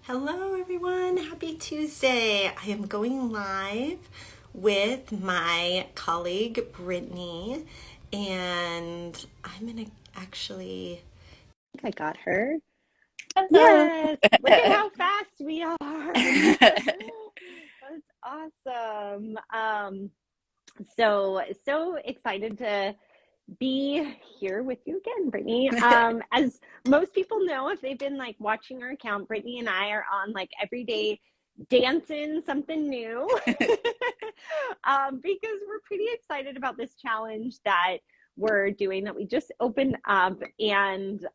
Hello, everyone. Happy Tuesday. I am going live with my colleague, Brittany, and I'm going to actually. I got her. Hello. Yes, look at how fast we are. That's awesome. So excited to be here with you again, Brittany. As most people know, if they've been like watching our account, Brittany and I are on like every day dancing something new because we're pretty excited about this challenge that we're doing that we just opened up and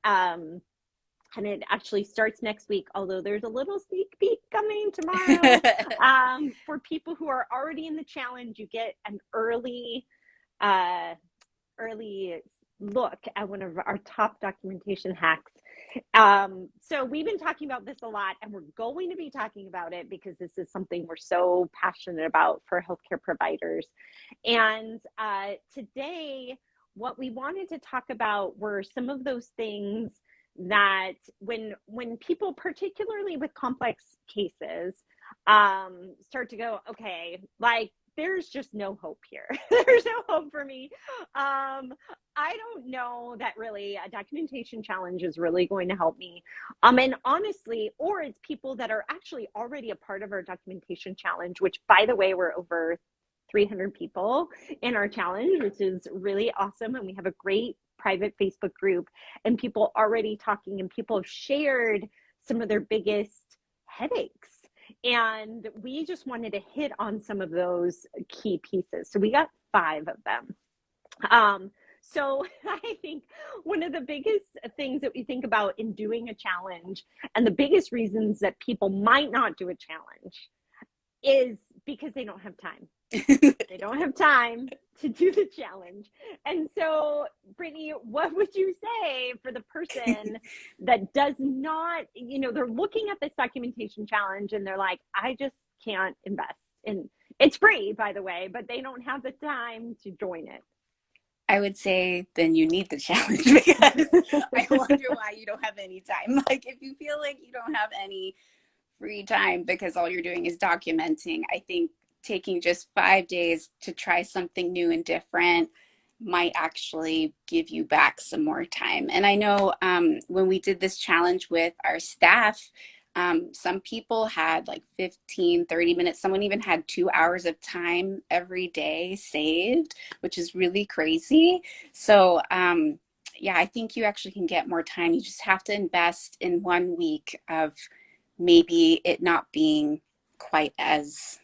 it actually starts next week, although there's a little sneak peek coming tomorrow. For people who are already in the challenge, you get an uh, early look at one of our top documentation hacks. So we've been talking about this a lot, and we're going to be talking about it because this is something we're so passionate about for healthcare providers. And today, what we wanted to talk about were some of those things that when people, particularly with complex cases, start to go, okay, like there's just no hope here. There's no hope for me. I don't know that really a documentation challenge is really going to help me. And honestly, or it's people that are actually already a part of our documentation challenge, which by the way, we're over 300 people in our challenge, which is really awesome. And we have a great private Facebook group and people already talking, and people have shared some of their biggest headaches. And we just wanted to hit on some of those key pieces. So we got 5 of them. So I think one of the biggest things that we think about in doing a challenge, and the biggest reasons that people might not do a challenge, is because they don't have time. They don't have time to do the challenge. And so, Brittany, what would you say for the person that does not, they're looking at this documentation challenge and they're like, I just can't invest in it's free, by the way, but they don't have the time to join it. I would say then you need the challenge because I wonder why you don't have any time. Like if you feel like you don't have any free time because all you're doing is documenting, I think taking just 5 days to try something new and different might actually give you back some more time. And I know when we did this challenge with our staff, some people had like 15, 30 minutes. Someone even had 2 hours of time every day saved, which is really crazy. So, yeah, I think you actually can get more time. You just have to invest in 1 week of maybe it not being quite as,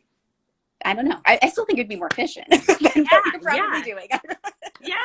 I don't know. I still think it'd be more efficient than what you're probably doing. Yeah.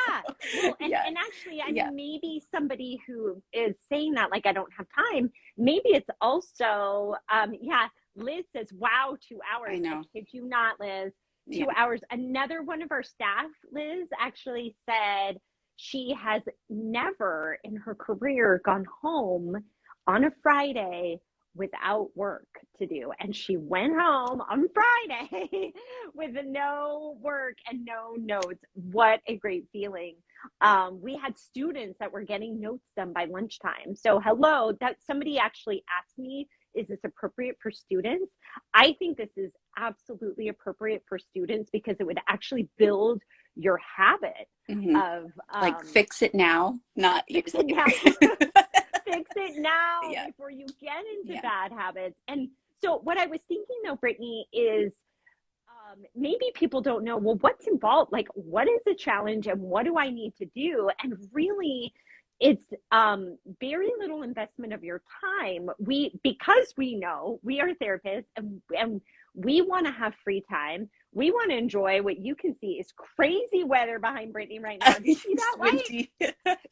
Well, Yeah. and actually, I Yeah. mean, maybe somebody who is saying that, like, I don't have time, maybe it's also, yeah, Liz says, wow, 2 hours. I I know. kid you not, Liz, Yeah. 2 hours. Another one of our staff, Liz, actually said she has never in her career gone home on a Friday without work to do. And she went home on Friday with no work and no notes. What a great feeling. We had students that were getting notes done by lunchtime. So hello, that somebody actually asked me, is this appropriate for students? I think this is absolutely appropriate for students because it would actually build your habit Mm-hmm. of Like fix it now, not years fix it later. now. Fix it now Yeah. before you get into Yeah. bad habits. And so what I was thinking though, Brittany, is maybe people don't know, well, what's involved? Like, what is the challenge and what do I need to do? And really, it's very little investment of your time. Because we know we are therapists and we want to have free time. We want to enjoy what you can see is crazy weather behind Brittany right now. Do you see It's that light? windy.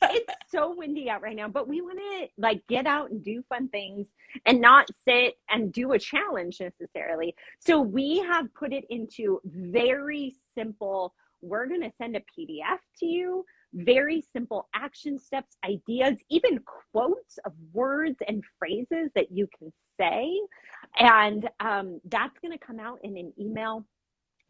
It's so windy out right now, but we want to like get out and do fun things and not sit and do a challenge necessarily. So we have put it into very simple. We're going to send a PDF to you, very simple action steps, ideas, even quotes of words and phrases that you can say. And that's going to come out in an email.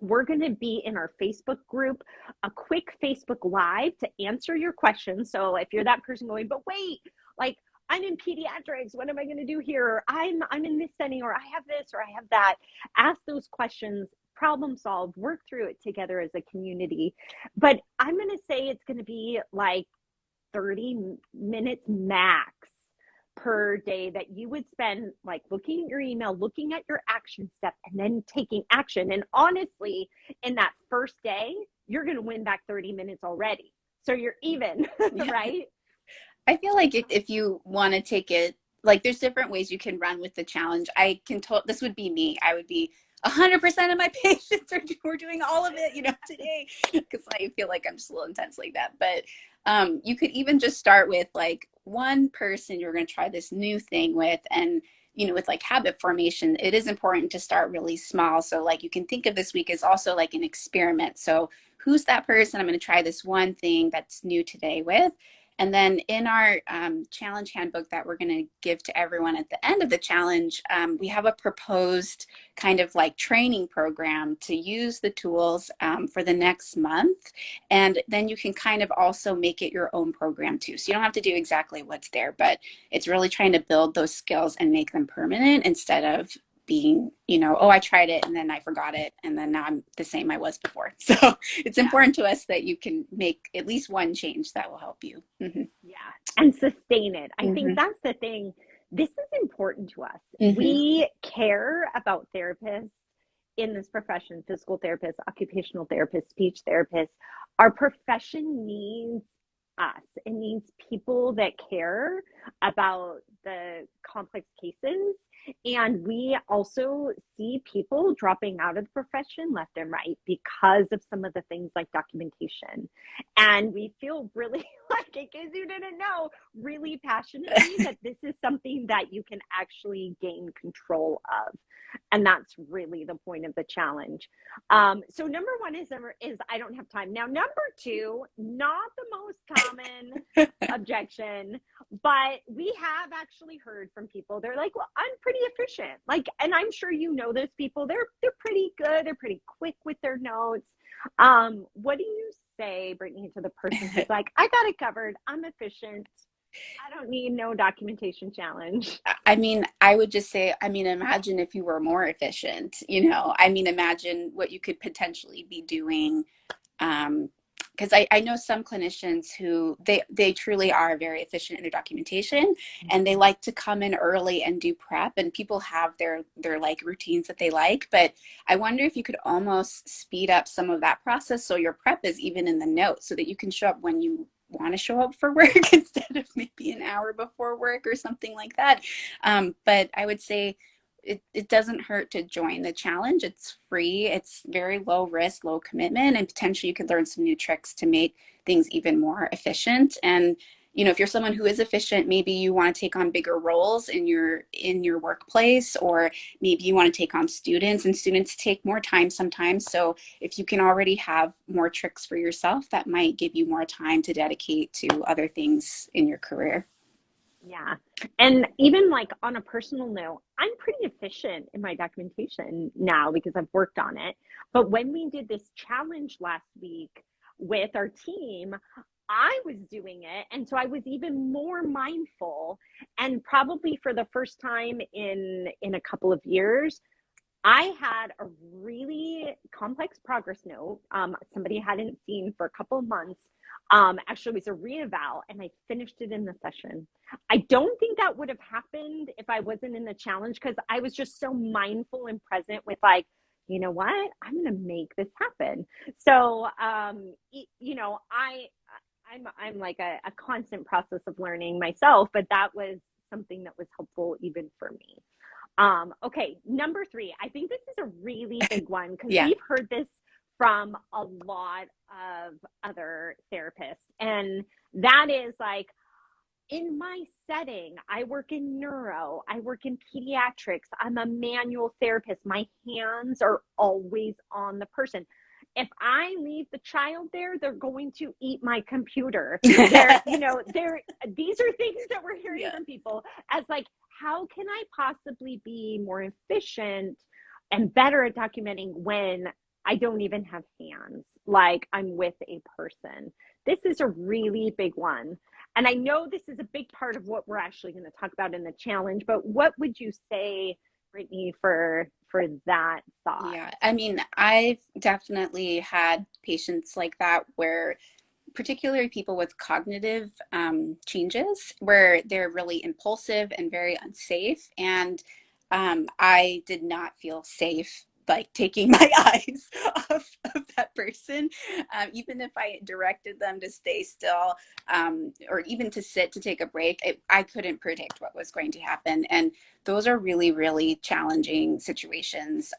We're going to be in our Facebook group, a quick Facebook Live to answer your questions. So if you're that person going, but wait, like I'm in pediatrics. What am I going to do here? Or I'm in this setting, or I have this, or I have that. Ask those questions, problem solve, work through it together as a community. But I'm going to say it's going to be like 30 minutes max per day that you would spend like looking at your email, looking at your action step, and then taking action. And honestly, in that first day, you're going to win back 30 minutes already. So you're even, Yeah. right? I feel like if you want to take it, like there's different ways you can run with the challenge. I can this would be me. I would be 100% of my patients we're doing all of it, today, because I feel like I'm just a little intense like that. But you could even just start with like one person you're going to try this new thing with. And, with like habit formation, it is important to start really small. So like you can think of this week as also like an experiment. So who's that person I'm going to try this one thing that's new today with? And then in our challenge handbook that we're going to give to everyone at the end of the challenge, we have a proposed kind of like training program to use the tools for the next month. And then you can kind of also make it your own program too. So you don't have to do exactly what's there, but it's really trying to build those skills and make them permanent instead of being, oh, I tried it and then I forgot it. And then now I'm the same I was before. So it's important to us that you can make at least one change that will help you. Mm-hmm. Yeah. And sustain it. I Mm-hmm. think that's the thing. This is important to us. Mm-hmm. We care about therapists in this profession, physical therapists, occupational therapists, speech therapists. Our profession needs us. It needs people that care about the complex cases. And we also see people dropping out of the profession left and right because of some of the things like documentation. And we feel really, like, in case you didn't know, really passionately that this is something that you can actually gain control of. And that's really the point of the challenge. So number one is I don't have time. Now, number two, not the most common objection, but we have actually heard from people. They're like, well, I'm pretty efficient. Like, and I'm sure those people, they're pretty good. They're pretty quick with their notes. What do you say, Brittany, to the person who's like, I got it covered. I'm efficient. I don't need no documentation challenge. I mean, I would just say, imagine if you were more efficient, imagine what you could potentially be doing. Because I know some clinicians who they truly are very efficient in their documentation, and they like to come in early and do prep, and people have their like routines that they like. But I wonder if you could almost speed up some of that process so your prep is even in the notes so that you can show up when you want to show up for work instead of maybe an hour before work or something like that. But I would say it doesn't hurt to join the challenge. It's free. It's very low risk, low commitment, and potentially you could learn some new tricks to make things even more efficient. And if you're someone who is efficient, maybe you want to take on bigger roles in your workplace, or maybe you want to take on students, and students take more time sometimes. So if you can already have more tricks for yourself, that might give you more time to dedicate to other things in your career. Yeah. And even like on a personal note, I'm pretty efficient in my documentation now because I've worked on it. But when we did this challenge last week with our team, I was doing it. And so I was even more mindful. And probably for the first time in a couple of years, I had a really complex progress note. Somebody hadn't seen for a couple of months. Actually, it was a reeval, and I finished it in the session. I don't think that would have happened if I wasn't in the challenge, because I was just so mindful and present with like, you know what, I'm going to make this happen. So, I'm like a constant process of learning myself, but that was something that was helpful even for me. Okay, number three, I think this is a really big one because we've heard this from a lot of other therapists. And that is like, in my setting, I work in neuro, I work in pediatrics, I'm a manual therapist. My hands are always on the person. If I leave the child there, they're going to eat my computer. These are things that we're hearing from people as like, how can I possibly be more efficient and better at documenting when I don't even have hands, like I'm with a person? this is a really big one. And I know this is a big part of what we're actually going to talk about in the challenge, but what would you say, Brittany, for that thought? Yeah, I mean, I've definitely had patients like that where particularly people with cognitive changes where they're really impulsive and very unsafe. And I did not feel safe like taking my eyes off of that person, even if I directed them to stay still, or even to sit to take a break. I couldn't predict what was going to happen, and those are really, really challenging situations.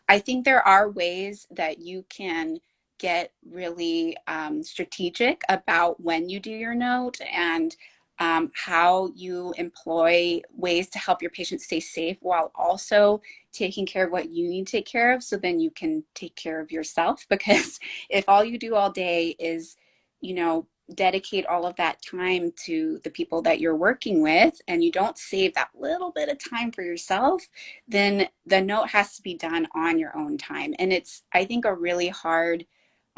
I think there are ways that you can get really strategic about when you do your note and how you employ ways to help your patient stay safe while also taking care of what you need to take care of, so then you can take care of yourself. Because if all you do all day is, you know, dedicate all of that time to the people that you're working with and you don't save that little bit of time for yourself, then the note has to be done on your own time. And it's, I think, a really hard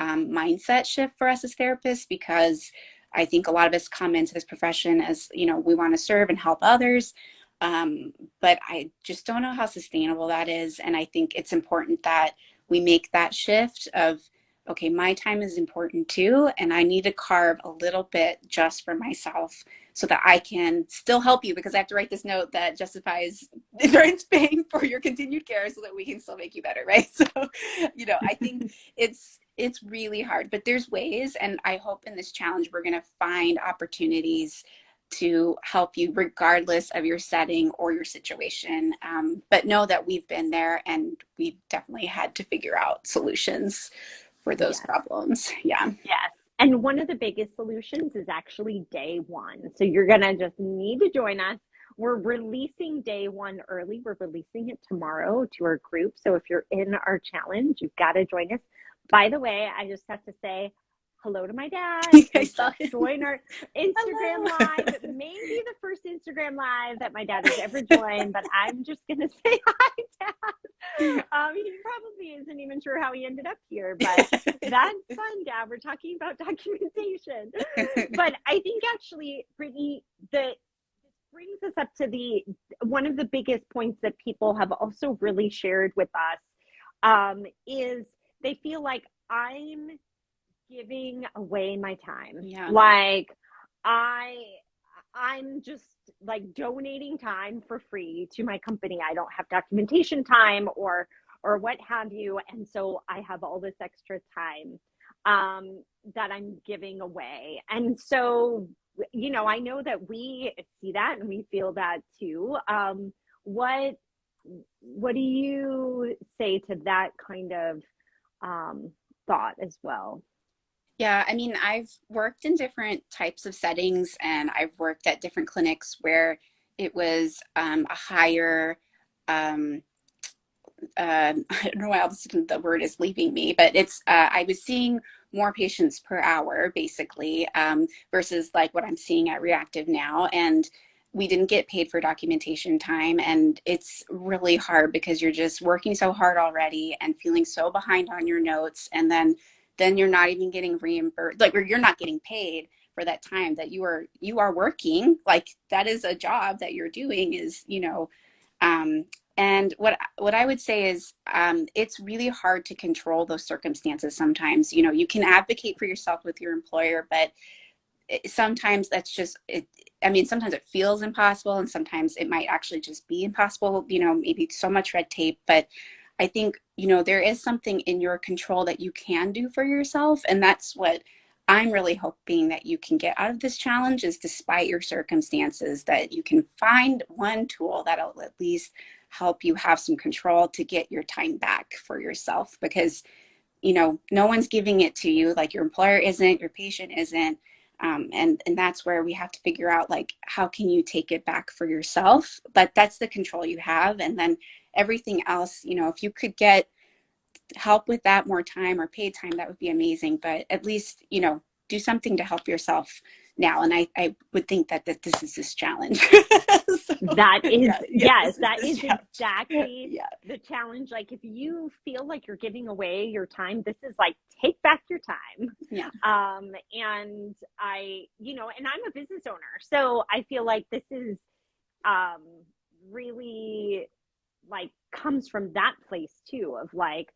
mindset shift for us as therapists, because I think a lot of us come into this profession as, you know, we want to serve and help others. But I just don't know how sustainable that is. And I think it's important that we make that shift of, okay, my time is important too, and I need to carve a little bit just for myself so that I can still help you, because I have to write this note that justifies insurance paying for your continued care so that we can still make you better, right? So, you know, I think it's really hard, but there's ways, and I hope in this challenge we're going to find opportunities to help you regardless of your setting or your situation. But know that we've been there and we've definitely had to figure out solutions for those Yes. problems. Yeah. Yes. And one of the biggest solutions is actually day one. So you're going to just need to join us. We're releasing day one early. We're releasing it tomorrow to our group. So if you're in our challenge, you've got to join us. By the way, I just have to say hello to my dad. I saw Just join our Instagram live. It may be the first Instagram live that my dad has ever joined, but I'm just going to say hi, Dad. He probably isn't even sure how he ended up here, but that's fun, Dad. We're talking about documentation. But I think actually, Brittany, this brings us up to the one of the biggest points that people have also really shared with us, is they feel like I'm giving away my time. Yeah. Like I'm just like donating time for free to my company. I don't have documentation time or what have you, and so I have all this extra time that I'm giving away. And so, you know, I know that we see that and we feel that too. What do you say to that kind of thought as well? Yeah, I mean, I've worked in different types of settings and I've worked at different clinics where it was a higher, I don't know why the word is leaving me, but it's, I was seeing more patients per hour basically, versus like what I'm seeing at Re+active now. And we didn't get paid for documentation time. And it's really hard because you're just working so hard already and feeling so behind on your notes. And then you're not even getting reimbursed, like, or you're not getting paid for that time that you are working. Like, that is a job that you're doing, is, you know, and what I would say is, it's really hard to control those circumstances sometimes. You know, you can advocate for yourself with your employer, but sometimes that's just it. I mean, sometimes it feels impossible, and sometimes it might actually just be impossible. You know, maybe so much red tape, but I think, you know, there is something in your control that you can do for yourself, and that's what I'm really hoping that you can get out of this challenge, is despite your circumstances, that you can find one tool that'll at least help you have some control to get your time back for yourself. Because, you know, no one's giving it to you, like your employer isn't, your patient isn't. And that's where we have to figure out, like, how can you take it back for yourself? But that's the control you have. And then everything else, you know, if you could get help with that, more time or paid time, that would be amazing. But at least, you know, do something to help yourself now. And I would think that this is this challenge. So, that is, yes, that this is challenge. exactly the challenge. Like if you feel like you're giving away your time, this is like, take back your time. Yeah. And I, and I'm a business owner, so I feel like this is really like comes from that place too, of like,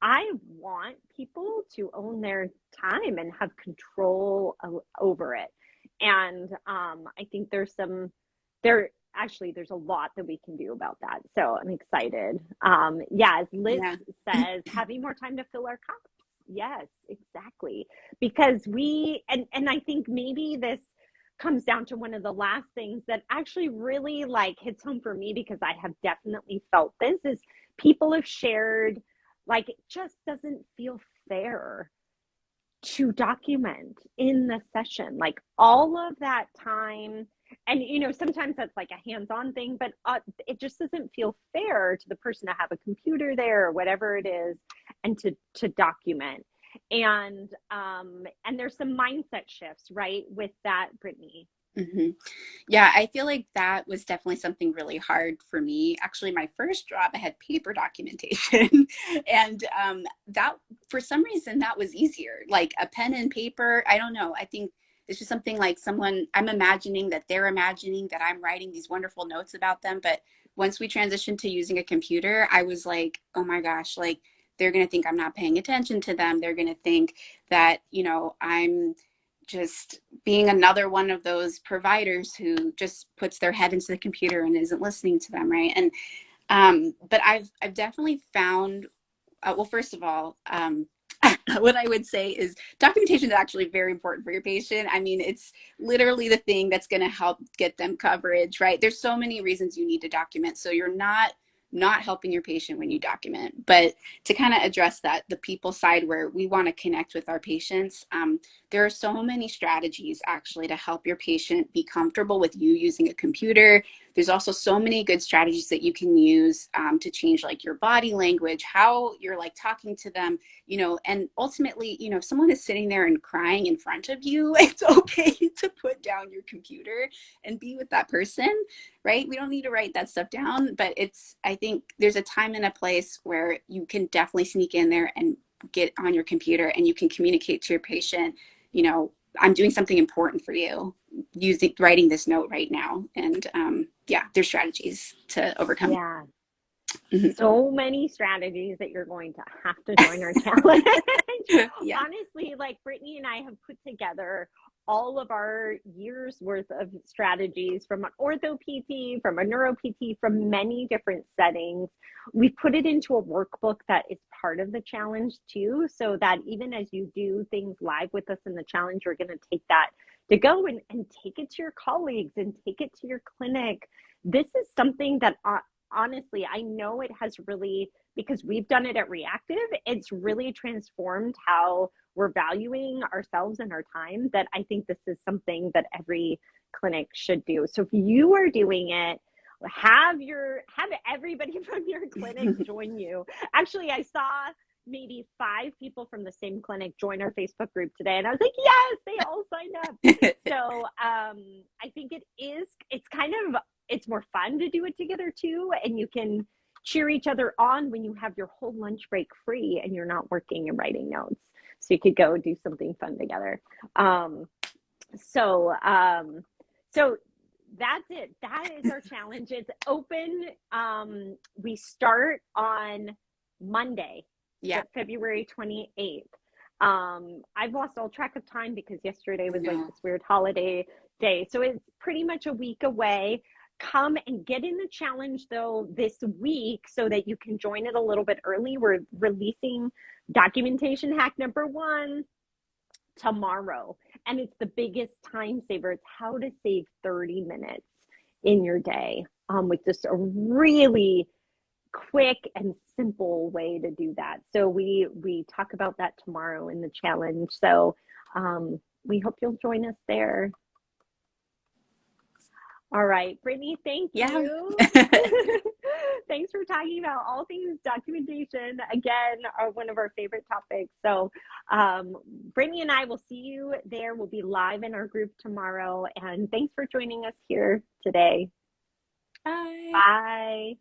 I want people to own their time and have control over it. And I think there's a lot that we can do about that. So I'm excited. As Liz says, having more time to fill our cups. Yes, exactly. Because and I think maybe this comes down to one of the last things that actually really like hits home for me, because I have definitely felt this, is people have shared, like, it just doesn't feel fair to document in the session, like all of that time. And sometimes that's like a hands-on thing, but it just doesn't feel fair to the person to have a computer there or whatever it is, and to document. And there's some mindset shifts, right, with that, Brittany. Mm-hmm. Yeah, I feel like that was definitely something really hard for me. Actually, my first job, I had paper documentation, and that, for some reason, that was easier. Like a pen and paper. I don't know. I think it's just something like I'm imagining that they're imagining that I'm writing these wonderful notes about them. But once we transitioned to using a computer, I was like, oh my gosh, like they're going to think I'm not paying attention to them. They're going to think that, I'm just being another one of those providers who just puts their head into the computer and isn't listening to them, right? And but I've definitely found, well, first of all, what I would say is documentation is actually very important for your patient. I mean, it's literally the thing that's going to help get them coverage, right? There's so many reasons you need to document, so you're not helping your patient when you document. But to kind of address that, the people side, where we want to connect with our patients, there are so many strategies actually to help your patient be comfortable with you using a computer. There's also so many good strategies that you can use to change like your body language, how you're like talking to them, and ultimately, if someone is sitting there and crying in front of you, it's okay to put down your computer and be with that person, right? We don't need to write that stuff down, but I think there's a time and a place where you can definitely sneak in there and get on your computer and you can communicate to your patient, I'm doing something important for you, writing this note right now. And there's strategies to overcome. Yeah. Mm-hmm. So many strategies that you're going to have to join our challenge. Yeah. Honestly, like Brittany and I have put together all of our years worth of strategies from an ortho PT, from a neuro PT, from many different settings. We've put it into a workbook that is part of the challenge too, so that even as you do things live with us in the challenge, you're going to take that to go and take it to your colleagues and take it to your clinic. This is something that honestly, I know it has really, because we've done it at Re+active, it's really transformed how we're valuing ourselves and our time, that I think this is something that every clinic should do. So if you are doing it, have everybody from your clinic join you. Actually, I saw maybe 5 people from the same clinic join our Facebook group today, and I was like, yes, they all signed up. So I think it's more fun to do it together too, and you can cheer each other on when you have your whole lunch break free and you're not working and writing notes. So you could go do something fun together. So that's it. That is our challenge. It's open. We start on Monday, February 28th. I've lost all track of time because yesterday was like this weird holiday day. So it's pretty much a week away. Come and get in the challenge though this week so that you can join it a little bit early. We're releasing documentation hack number 1 tomorrow, and it's the biggest time saver. It's how to save 30 minutes in your day with just a really quick and simple way to do that. So we talk about that tomorrow in the challenge. So we hope you'll join us there. All right, Brittany, thank you. Thanks for talking about all things documentation. Again, one of our favorite topics. So Brittany and I will see you there. We'll be live in our group tomorrow. And thanks for joining us here today. Bye. Bye.